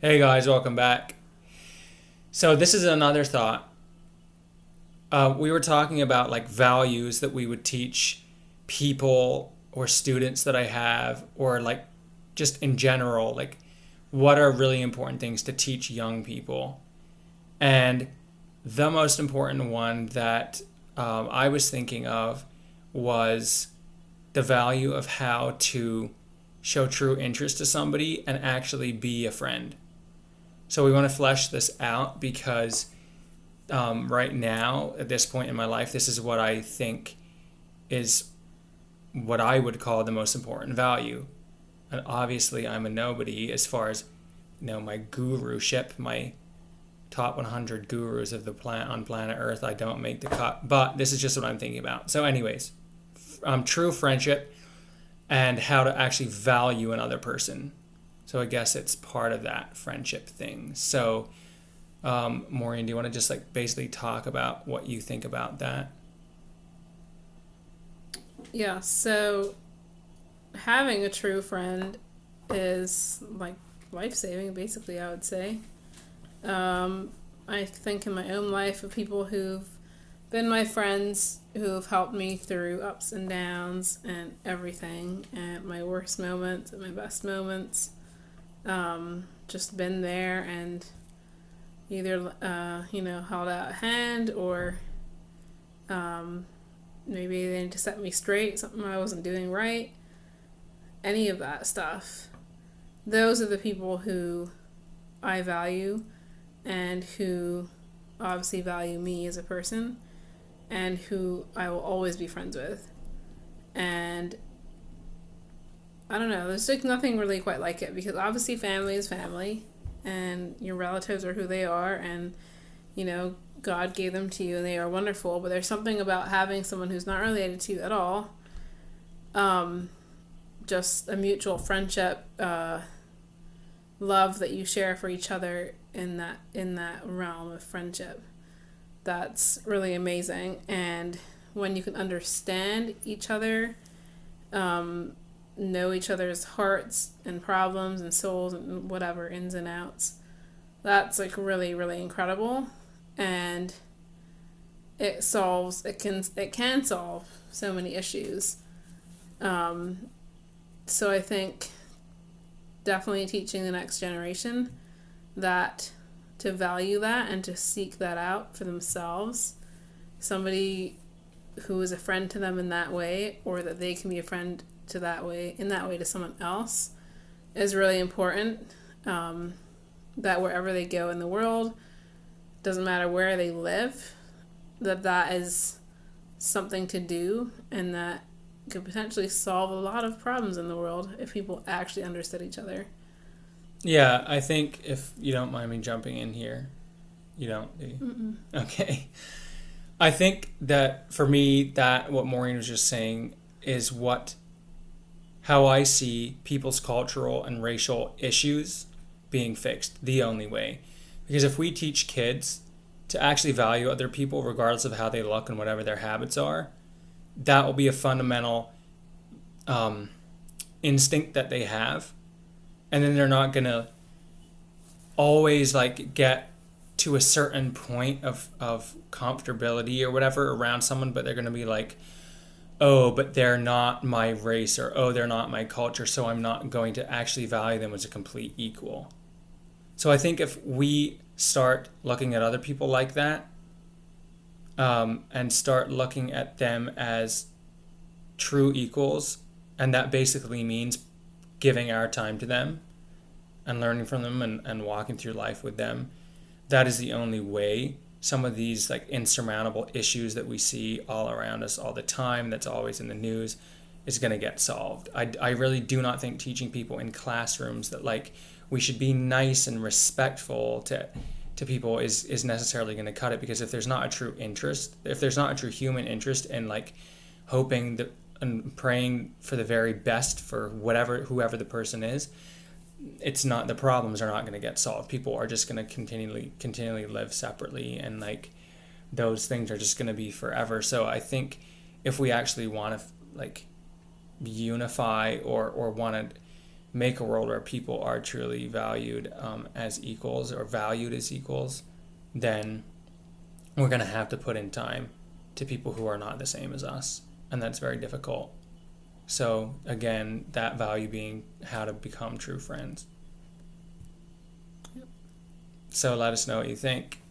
Hey guys, welcome back. So this is another thought. We were talking about like values that we would teach people or students that I have, or like just in general, like what are really important things to teach young people. And the most important one that I was thinking of was the value of how to show true interest to somebody and actually be a friend. So we want to flesh this out because right now, at this point in my life, this is what I think is what I would call the most important value. And obviously, I'm a nobody as far as my guruship, my top 100 gurus of the planet on planet Earth. I don't make the cut, but this is just what I'm thinking about. So, anyways, true friendship and how to actually value another person. So I guess it's part of that friendship thing. So, Maureen, do you want to just like basically talk about what you think about that? Yeah, so having a true friend is like life saving, basically, I would say. I think in my own life of people who've been my friends who've helped me through ups and downs and everything, and my worst moments and my best moments. Just been there and either, held out a hand or um, maybe they need to set me straight, something I wasn't doing right, any of that stuff. Those are the people who I value and who obviously value me as a person and who I will always be friends with. And I don't know, there's like nothing really quite like it because obviously family is family and your relatives are who they are and God gave them to you and they are wonderful, but there's something about having someone who's not related to you at all, um, just a mutual friendship, love that you share for each other in that realm of friendship. That's really amazing, and when you can understand each other, um, know each other's hearts and problems and souls and whatever ins and outs, that's like really really incredible, and it can solve so many issues. Um, so I think definitely teaching the next generation that to value that and to seek that out for themselves. Somebody who is a friend to them in that way, or that they can be a friend to that way in that way to someone else, is really important. That wherever they go in the world, doesn't matter where they live, that is something to do, and that could potentially solve a lot of problems in the world if people actually understood each other. Yeah, I think if you don't mind me jumping in here, you don't, do you? Mm-mm. Okay. I think that for me, that what Maureen was just saying is how I see people's cultural and racial issues being fixed the only way. Because if we teach kids to actually value other people regardless of how they look and whatever their habits are, that will be a fundamental um, instinct that they have. And then they're not going to always like get to a certain point of comfortability or whatever around someone, but they're going to be like, oh, but they're not my race, or oh, they're not my culture, so I'm not going to actually value them as a complete equal. So I think if we start looking at other people like that, and start looking at them as true equals, and that basically means giving our time to them and learning from them and walking through life with them, that is the only way some of these like insurmountable issues that we see all around us all the time, that's always in the news, is going to get solved. I really do not think teaching people in classrooms that like we should be nice and respectful to people is necessarily going to cut it, because if there's not a true interest, if there's not a true human interest in like hoping that and praying for the very best for whoever the person is, it's not, the problems are not going to get solved. People are just going to continually live separately, and like those things are just going to be forever. So I think if we actually want to like unify or want to make a world where people are truly valued as equals or valued as equals, then we're going to have to put in time to people who are not the same as us. And that's very difficult. So again, that value being how to become true friends. Yep. So let us know what you think.